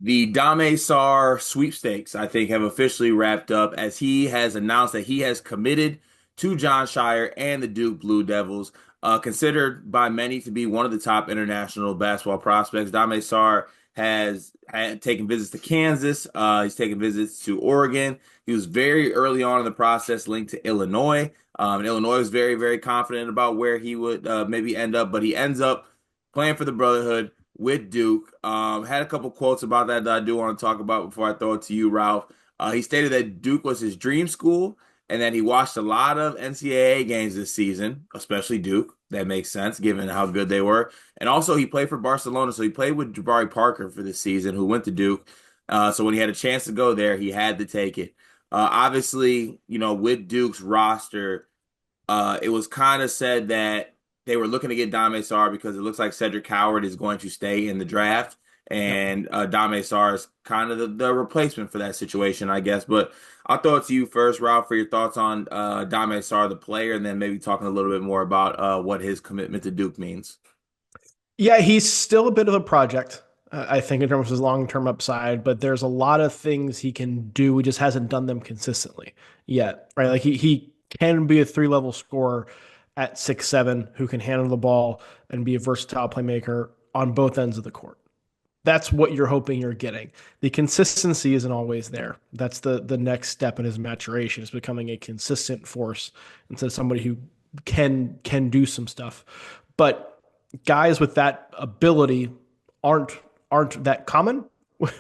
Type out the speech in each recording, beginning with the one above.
The Dame Sarr sweepstakes, I think, have officially wrapped up as he has announced that he has committed to John Shire and the Duke Blue Devils, considered by many to be one of the top international basketball prospects. Dame Sarr has had taken visits to Kansas. He's taken visits to Oregon. He was very early on in the process linked to Illinois. And Illinois was very, very confident about where he would maybe end up, but he ends up playing for the Brotherhood with Duke. Had a couple quotes about that I do want to talk about before I throw it to you, Ralph. He stated that Duke was his dream school and that he watched a lot of NCAA games this season, especially Duke. That makes sense given how good they were. And also, he played for Barcelona, so he played with Jabari Parker for this season, who went to Duke. So when he had a chance to go there, he had to take it. Obviously, with Duke's roster, it was kind of said that they were looking to get Dame Sarr because it looks like Cedric Howard is going to stay in the draft, Yep. and Dame Sarr is kind of the replacement for that situation, I guess. But I'll throw it to you first, Ralph, for your thoughts on Dame Sarr, the player, and then maybe talking a little bit more about what his commitment to Duke means. Yeah, he's still a bit of a project, I think, in terms of his long-term upside, but there's a lot of things he can do. He just hasn't done them consistently yet, right? Like he can be a three-level scorer at 6'7", who can handle the ball and be a versatile playmaker on both ends of the court. That's what you're hoping you're getting. The consistency isn't always there. That's the next step in his maturation, is becoming a consistent force instead of somebody who can do some stuff. But guys with that ability aren't aren't that common,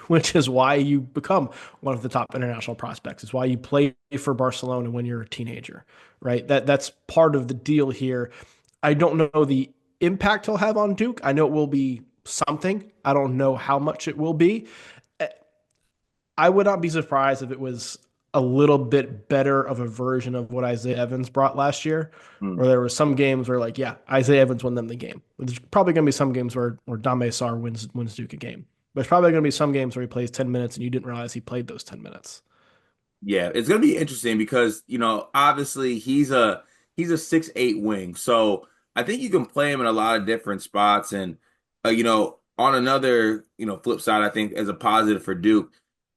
which is why you become one of the top international prospects. It's why you play for Barcelona when you're a teenager, right? That's part of the deal here. I don't know the impact he'll have on Duke. I know it will be something. I don't know how much it will be. I would not be surprised if it was a little bit better of a version of what Isaiah Evans brought last year, Hmm. where there were some games where like, yeah, Isaiah Evans won them the game. There's probably going to be some games where Dame Sarr wins Duke a game. But there's probably going to be some games where he plays 10 minutes and you didn't realize he played those 10 minutes. Yeah, it's gonna be interesting because, obviously he's a 6'8" wing. So I think you can play him in a lot of different spots. And on another, flip side, I think as a positive for Duke,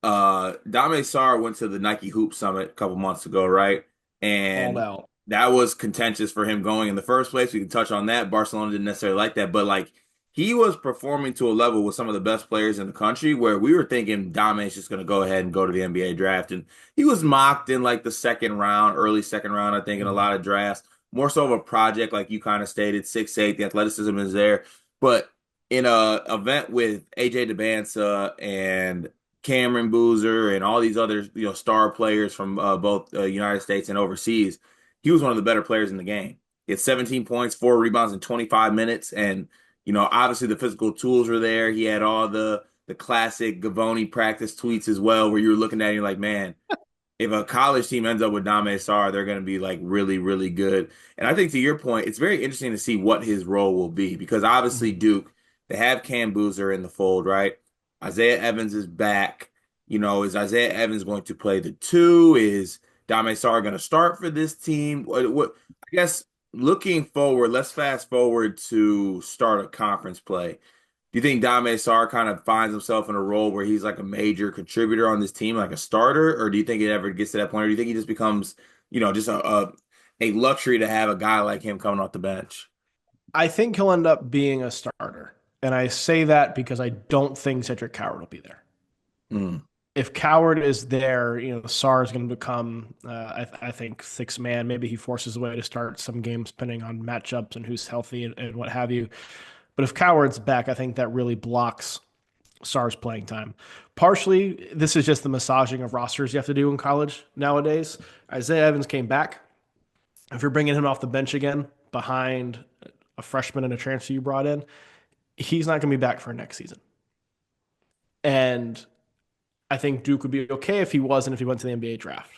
Dame Sarr went to the Nike Hoop Summit a couple months ago, right? Balled And out. that was contentious for him going in the first place. We can touch on that. Barcelona didn't necessarily like that, but like he was performing to a level with some of the best players in the country where we were thinking Dame is just going to go ahead and go to the NBA draft. And he was mocked in like the second round, early second round, I think, in a Mhm. lot of drafts. More so of a project, like you kind of stated, 6'8", the athleticism is there. But in a event with AJ DeBansa and Cameron Boozer and all these other star players from both United States and overseas, he was one of the better players in the game. He had 17 points, 4 rebounds in 25 minutes, and obviously the physical tools were there. He had all the classic Gavoni practice tweets as well, where you were looking at it and you're like, man, if a college team ends up with Dame Sarr, they're going to be like really, really good. And I think to your point, it's very interesting to see what his role will be because obviously Mhm. Duke, they have Cam Boozer in the fold, right? Isaiah Evans is back. Is Isaiah Evans going to play the two? Is Dame Sarr going to start for this team? I guess looking forward, let's fast forward to start a conference play. Do you think Dame Sarr kind of finds himself in a role where he's like a major contributor on this team, like a starter, or do you think it ever gets to that point, or do you think he just becomes, just a luxury to have a guy like him coming off the bench? I think he'll end up being a starter. And I say that because I don't think Cedric Coward will be there. Mm. If Coward is there, Sarr is going to become, I think, six man. Maybe he forces a way to start some games depending on matchups and who's healthy and what have you. But if Coward's back, I think that really blocks Sarr's playing time. Partially, this is just the massaging of rosters you have to do in college nowadays. Isaiah Evans came back. If you're bringing him off the bench again behind a freshman and a transfer you brought in, he's not going to be back for next season. And I think Duke would be okay if he wasn't, if he went to the NBA draft.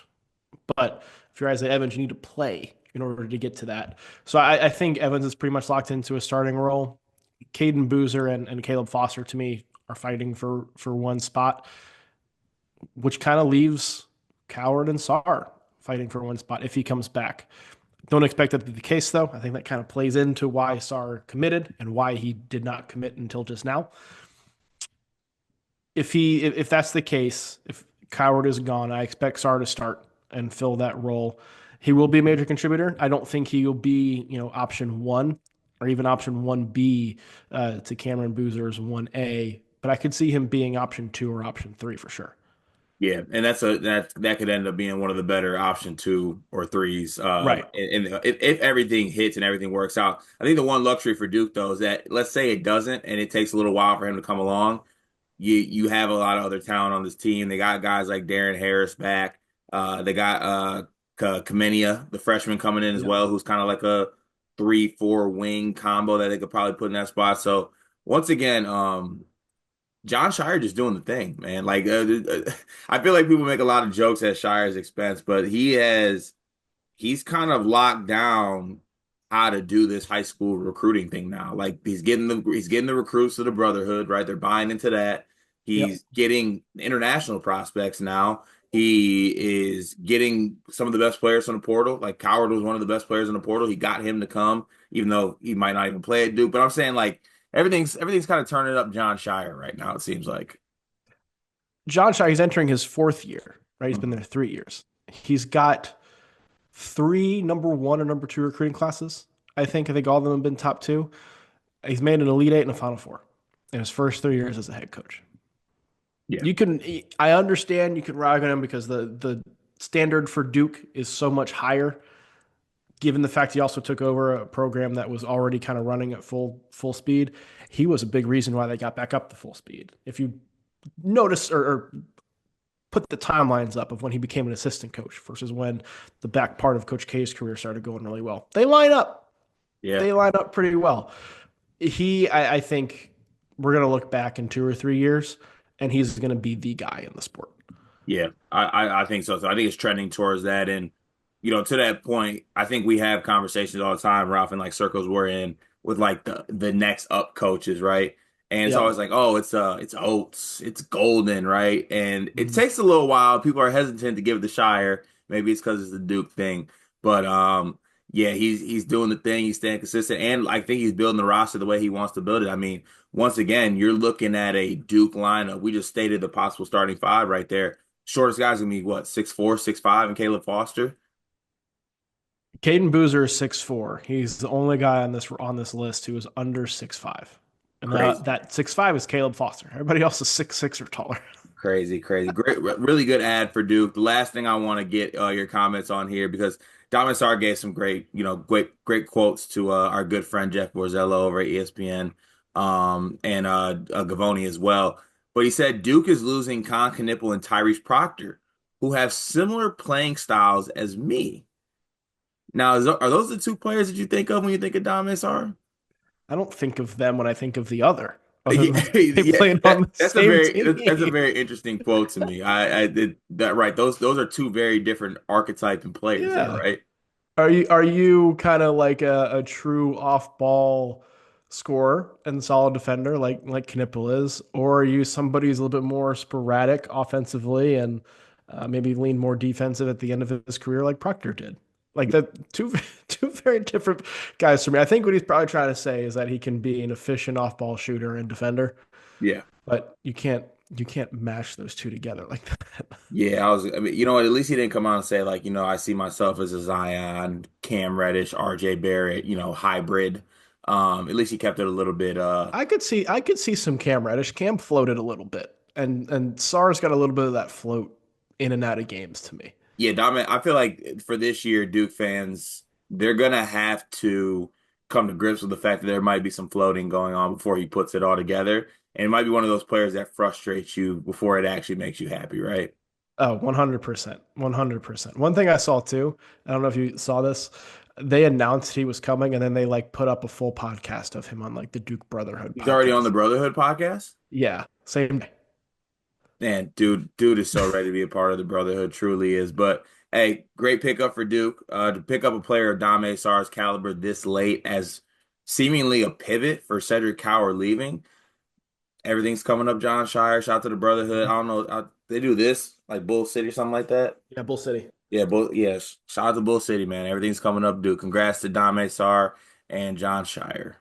But if you're Isaiah Evans, you need to play in order to get to that. So I think Evans is pretty much locked into a starting role. Caden Boozer and Caleb Foster, to me, are fighting for one spot, which kind of leaves Coward and Sarr fighting for one spot if he comes back. Don't expect that to be the case, though. I think that kind of plays into why Sarr committed and why he did not commit until just now. if that's the case, if Coward is gone, I expect Sarr to start and fill that role. He will be a major contributor. I don't think he will be, option one or even option 1B to Cameron Boozer's 1A, but I could see him being option two or option three for sure. Yeah, and that could end up being one of the better option two or threes. Right. And if everything hits and everything works out, I think the one luxury for Duke though is that let's say it doesn't and it takes a little while for him to come along. You have a lot of other talent on this team. They got guys like Darren Harris back. They got Kamenia, the freshman, coming in as Yep. well, who's kind of like a 3-4 wing combo that they could probably put in that spot. So once again, John Shire just doing the thing, man. Like I feel like people make a lot of jokes at Shire's expense, but he's kind of locked down how to do this high school recruiting thing now. Like he's getting the recruits to the Brotherhood, right? They're buying into that. Yep. He's getting international prospects now. He is getting some of the best players from the portal. Like Coward was one of the best players in the portal. He got him to come, even though he might not even play at Duke. But I'm saying like everything's kind of turning up John Shire right now, it seems like. John Shire, he's entering his fourth year, right? He's been Mhm. there 3 years. He's got three number one or number two recruiting classes. I think all of them have been top two. He's made an Elite Eight and a Final Four in his first 3 years as a head coach. Yeah. You can, I understand you can rag on him because the standard for Duke is so much higher, given the fact he also took over a program that was already kind of running at full speed. He was a big reason why they got back up to full speed. If you notice or put the timelines up of when he became an assistant coach versus when the back part of Coach K's career started going really well, they line up. Yeah. They line up pretty well. I think we're gonna look back in 2 or 3 years, and he's gonna be the guy in the sport. Yeah, I think so. So I think it's trending towards that. And, to that point, I think we have conversations all the time, Ralph, in like circles we're in with like the next up coaches, right? And it's Yep. always like, oh, it's Oates, it's Golden, right? And it Mhm. takes a little while. People are hesitant to give it the Shire. Maybe it's because it's the Duke thing. But yeah, he's doing the thing, he's staying consistent, and I think he's building the roster the way he wants to build it. I mean, once again, you're looking at a Duke lineup. We just stated the possible starting five right there. Shortest guy's gonna be what, 6'4", 6'5", and Caleb Foster. Caden Boozer is 6'4". He's the only guy on this list who is under 6'5". And Crazy, that 6'5" is Caleb Foster. Everybody else is 6'6" or taller. crazy, crazy. Great, really good ad for Duke. The last thing I want to get your comments on here because Dame Sarr gave some great, great quotes to our good friend Jeff Borzello over at ESPN, and Gavoni as well. But he said Duke is losing Con Knipple and Tyrese Proctor, who have similar playing styles as me. Now, are those the two players that you think of when you think of Dame Sarr? I don't think of them when I think of the other Yeah, than they yeah, played on the that's a same very that's a team. very interesting quote to me. I did that right. Those are two very different archetype and players there, Yeah. right? Are you kind of like a true off-ball scorer and solid defender like Knipple is, or are you somebody who's a little bit more sporadic offensively and maybe lean more defensive at the end of his career like Proctor did? Like the two two very different guys for me. I think what he's probably trying to say is that he can be an efficient off-ball shooter and defender, Yeah, but you can't mash those two together like that. yeah. I mean, at least he didn't come out and say like, I see myself as a Zion, Cam Reddish, RJ Barrett, hybrid. At least he kept it a little bit. I could see some Cam Reddish. Cam floated a little bit, and Sarr's got a little bit of that float in and out of games to me. Yeah, Dominic, I feel like for this year, Duke fans, they're gonna have to come to grips with the fact that there might be some floating going on before he puts it all together. And it might be one of those players that frustrates you before it actually makes you happy, right? Oh, 100%. 100%. One thing I saw too, I don't know if you saw this, they announced he was coming and then they like put up a full podcast of him on like the Duke Brotherhood He's already on the podcast. Brotherhood podcast. Yeah, same day. Man, dude is so ready to be a part of the Brotherhood, truly is. But hey, great pickup for Duke. To pick up a player of Dame Sarr's caliber this late as seemingly a pivot for Cedric Coward leaving. Everything's coming up John Shire. Shout out to the Brotherhood. I don't know. They do this like Bull City or something like that. Yeah, Bull City. Yeah, yes. Shout out to Bull City, man. Everything's coming up, dude. Congrats to Dame Sarr and John Shire.